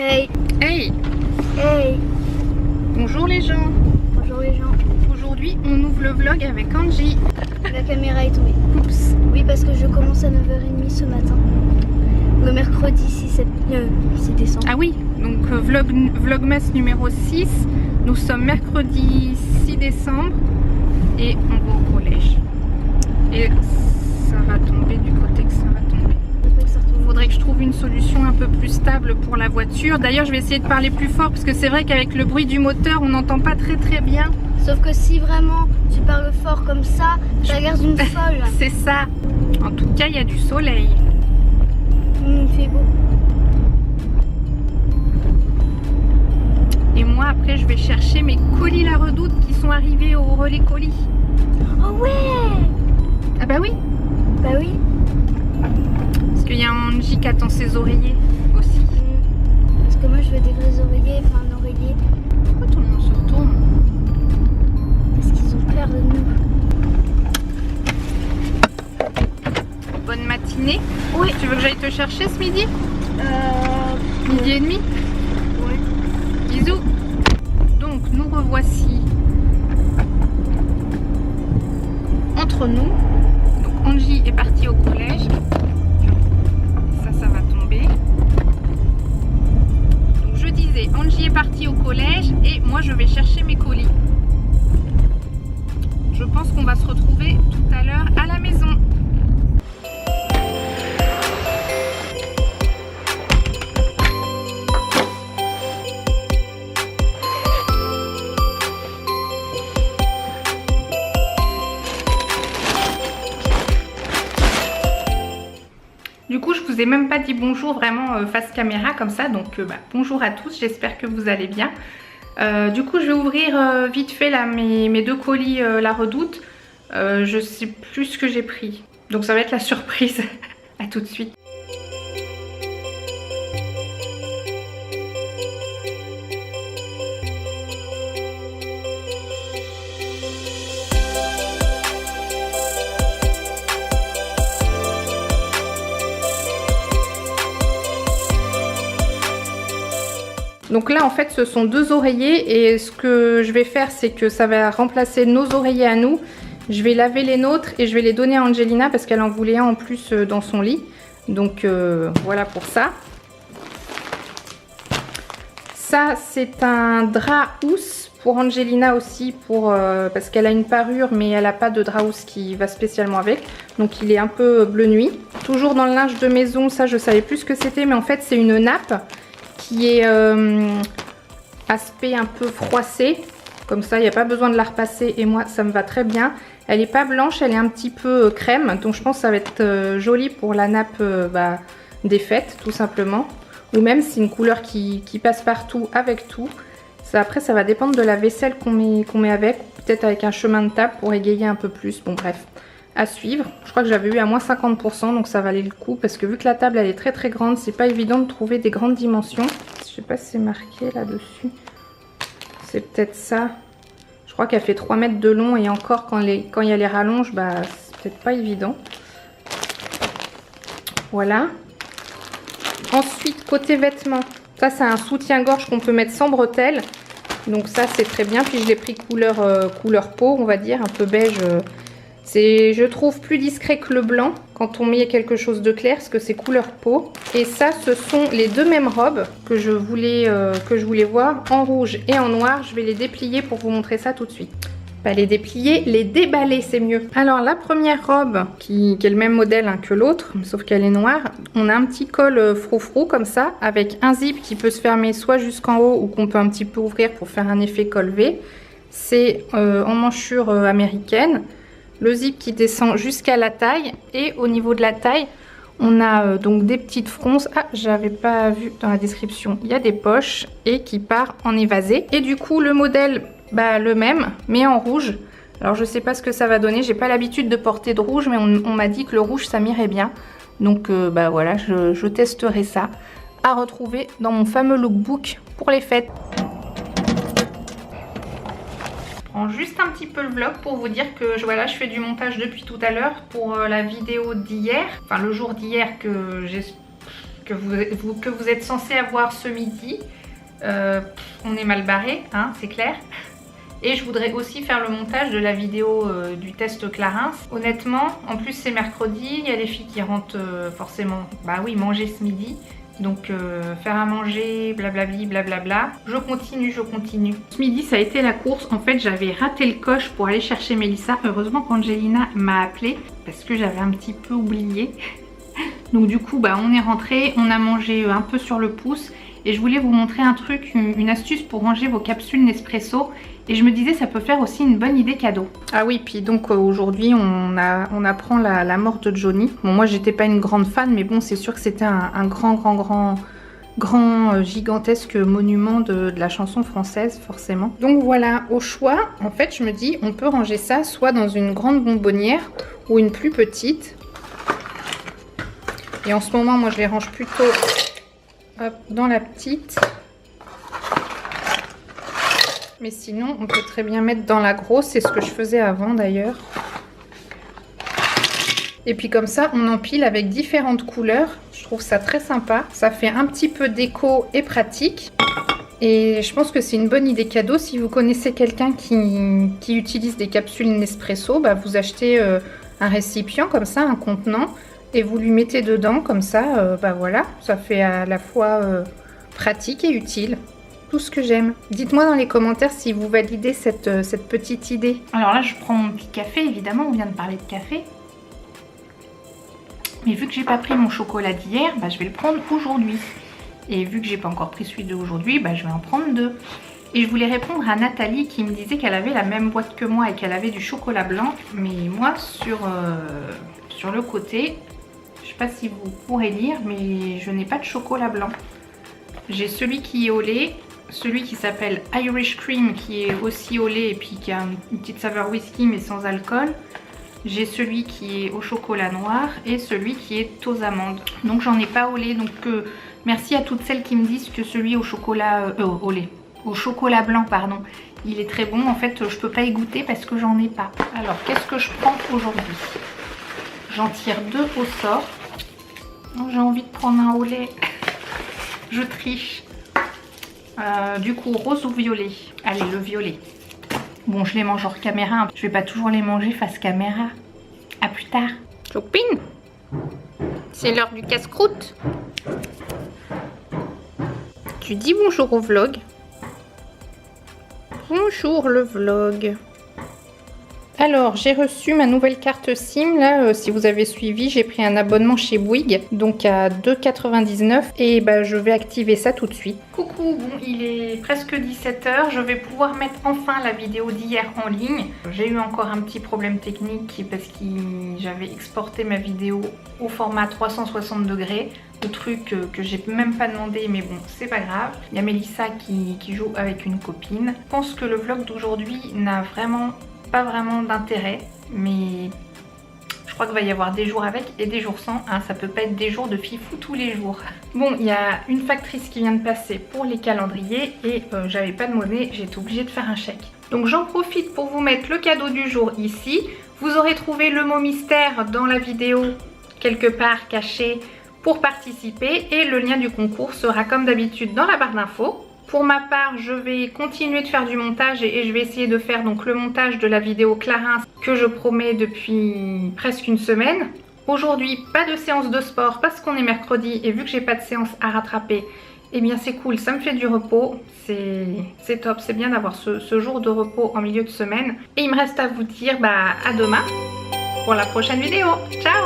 Hey. Hey. Hey. Bonjour les gens. Bonjour les gens. Aujourd'hui on ouvre le vlog avec Angie. La caméra est tombée. Oups. Oui, parce que je commence à 9h30 ce matin. Le mercredi 6 décembre. Ah oui, donc vlogmas numéro 6. Nous sommes mercredi 6 décembre et on va au collège. Et ça va tomber du côté que ça va tomber. Il faudrait que je trouve une solution un peu plus stable pour la voiture. D'ailleurs je vais essayer de parler plus fort parce que c'est vrai qu'avec le bruit du moteur on n'entend pas très bien. Sauf que si vraiment tu parles fort comme ça, tu regardes une folle. C'est ça. En tout cas il y a du soleil. Il fait beau. Et moi après je vais chercher mes colis La Redoute qui sont arrivés au relais colis. Oh ouais. Ah bah oui. Bah oui. Parce qu'il y a un Angie qui attend ses oreillers aussi. Parce que moi je veux des vrais oreillers, enfin un oreiller. Pourquoi tout le monde se retourne? Parce qu'ils ont peur de nous. Bonne matinée. Oui. Tu veux que j'aille te chercher ce midi? Midi et demi? Ouais. Bisous. Donc nous revoici entre nous. Donc Angie est partie au collège. Ça va tomber. Donc je disais, Angie est partie au collège et moi je vais chercher mes colis. Je pense qu'on va se retrouver tout à l'heure à la maison. Du coup, je vous ai même pas dit bonjour vraiment face caméra comme ça, donc bonjour à tous, j'espère que vous allez bien. Du coup, je vais ouvrir vite fait là mes deux colis La Redoute. Je sais plus ce que j'ai pris, donc ça va être la surprise. À tout de suite. Donc là en fait ce sont deux oreillers et ce que je vais faire c'est que ça va remplacer nos oreillers à nous. Je vais laver les nôtres et je vais les donner à Angelina parce qu'elle en voulait un en plus dans son lit. Donc voilà pour ça. Ça c'est un drap housse pour Angelina aussi parce qu'elle a une parure mais elle n'a pas de drap housse qui va spécialement avec. Donc il est un peu bleu nuit. Toujours dans le linge de maison, ça je savais plus ce que c'était mais en fait c'est une nappe qui est aspect un peu froissé, comme ça il n'y a pas besoin de la repasser et moi ça me va très bien. Elle n'est pas blanche, elle est un petit peu crème, donc je pense que ça va être joli pour la nappe des fêtes tout simplement, ou même c'est une couleur qui passe partout avec tout. Ça, après ça va dépendre de la vaisselle qu'on met avec, peut-être avec un chemin de table pour égayer un peu plus, bon bref. À suivre. Je crois que j'avais eu à moins 50%, donc ça valait le coup parce que vu que la table elle est très grande, c'est pas évident de trouver des grandes dimensions. Je sais pas si c'est marqué là-dessus. C'est peut-être ça. Je crois qu'elle fait 3 mètres de long et encore quand il y a les rallonges, c'est peut-être pas évident. Voilà. Ensuite, côté vêtements, ça c'est un soutien-gorge qu'on peut mettre sans bretelles. Donc ça c'est très bien. Puis je l'ai pris couleur peau, on va dire, un peu beige. C'est, je trouve, plus discret que le blanc quand on met quelque chose de clair parce que c'est couleur peau. Et ça, ce sont les deux mêmes robes que je voulais voir en rouge et en noir. Je vais les déplier pour vous montrer ça tout de suite. Pas les déplier, les déballer, c'est mieux. Alors la première robe qui est le même modèle que l'autre, sauf qu'elle est noire, on a un petit col froufrou comme ça avec un zip qui peut se fermer soit jusqu'en haut ou qu'on peut un petit peu ouvrir pour faire un effet col V. C'est en manchure américaine. Le zip qui descend jusqu'à la taille et au niveau de la taille on a donc des petites fronces. Ah, j'avais pas vu dans la description, il y a des poches et qui part en évasé. Et du coup le modèle le même mais en rouge. Alors je sais pas ce que ça va donner, j'ai pas l'habitude de porter de rouge mais on m'a dit que le rouge ça m'irait bien. Donc voilà, je testerai ça. À retrouver dans mon fameux lookbook pour les fêtes. Juste un petit peu le vlog pour vous dire que je fais du montage depuis tout à l'heure pour la vidéo d'hier, enfin le jour d'hier que j'ai que vous êtes censé avoir ce midi. On est mal barré, hein, c'est clair. Et je voudrais aussi faire le montage de la vidéo du test Clarins. Honnêtement, en plus c'est mercredi, il y a les filles qui rentrent forcément, bah oui, manger ce midi. Donc faire à manger, blablabli, blablabla. Je continue. Ce midi, ça a été la course. En fait, j'avais raté le coche pour aller chercher Mélissa. Heureusement qu'Angelina m'a appelé parce que j'avais un petit peu oublié. Donc du coup, bah, on est rentré, on a mangé un peu sur le pouce. Et je voulais vous montrer un truc, une astuce pour ranger vos capsules Nespresso. Et je me disais, ça peut faire aussi une bonne idée cadeau. Ah oui, puis donc aujourd'hui, on apprend la mort de Johnny. Bon, moi, j'étais pas une grande fan, mais bon, c'est sûr que c'était un grand, gigantesque monument de la chanson française, forcément. Donc voilà, au choix, en fait, je me dis, on peut ranger ça soit dans une grande bonbonnière ou une plus petite. Et en ce moment, moi, je les range plutôt hop, dans la petite. Mais sinon, on peut très bien mettre dans la grosse. C'est ce que je faisais avant d'ailleurs. Et puis comme ça, on empile avec différentes couleurs. Je trouve ça très sympa. Ça fait un petit peu déco et pratique. Et je pense que c'est une bonne idée cadeau. Si vous connaissez quelqu'un qui utilise des capsules Nespresso, bah vous achetez un récipient comme ça, un contenant. Et vous lui mettez dedans comme ça. Bah voilà, ça fait à la fois pratique et utile. Tout ce que j'aime. Dites-moi dans les commentaires si vous validez cette petite idée. Alors là, je prends mon petit café, évidemment, on vient de parler de café. Mais vu que j'ai pas pris mon chocolat d'hier, bah, je vais le prendre aujourd'hui. Et vu que j'ai pas encore pris celui d'aujourd'hui, bah, je vais en prendre 2. Et je voulais répondre à Nathalie qui me disait qu'elle avait la même boîte que moi et qu'elle avait du chocolat blanc. Mais moi, sur le côté, je sais pas si vous pourrez lire, mais je n'ai pas de chocolat blanc. J'ai celui qui est au lait. Celui qui s'appelle Irish Cream qui est aussi au lait et puis qui a une petite saveur whisky mais sans alcool. J'ai celui qui est au chocolat noir et celui qui est aux amandes. Donc j'en ai pas au lait. Donc merci à toutes celles qui me disent que celui au chocolat au chocolat blanc pardon, il est très bon. En fait je peux pas y goûter parce que j'en ai pas. Alors qu'est-ce que je prends aujourd'hui? J'en tire 2 au sort. J'ai envie de prendre un au lait. Je triche. Du coup rose ou violet? Allez, le violet. Bon, je les mange hors caméra, je vais pas toujours les manger face caméra. À plus tard. Copine, c'est l'heure du casse-croûte. Tu dis bonjour au vlog. Bonjour le vlog. Alors, j'ai reçu ma nouvelle carte SIM. Là, si vous avez suivi, j'ai pris un abonnement chez Bouygues, donc à 2,99 €. Et bah, je vais activer ça tout de suite. Coucou, bon, il est presque 17 h. Je vais pouvoir mettre enfin la vidéo d'hier en ligne. J'ai eu encore un petit problème technique parce que j'avais exporté ma vidéo au format 360 degrés. Le truc que j'ai même pas demandé, mais bon, c'est pas grave. Il y a Mélissa qui joue avec une copine. Je pense que le vlog d'aujourd'hui n'a pas vraiment d'intérêt, mais je crois qu'il va y avoir des jours avec et des jours sans, hein, ça peut pas être des jours de fifou tous les jours. Bon, il y a une factrice qui vient de passer pour les calendriers et j'avais pas de monnaie, j'étais obligée de faire un chèque. Donc j'en profite pour vous mettre le cadeau du jour ici. Vous aurez trouvé le mot mystère dans la vidéo quelque part caché pour participer et le lien du concours sera comme d'habitude dans la barre d'infos. Pour ma part, je vais continuer de faire du montage et je vais essayer de faire donc le montage de la vidéo Clarins que je promets depuis presque une semaine. Aujourd'hui, pas de séance de sport parce qu'on est mercredi et vu que j'ai pas de séance à rattraper, eh bien c'est cool, ça me fait du repos, c'est top, c'est bien d'avoir ce jour de repos en milieu de semaine. Et il me reste à vous dire à demain pour la prochaine vidéo. Ciao!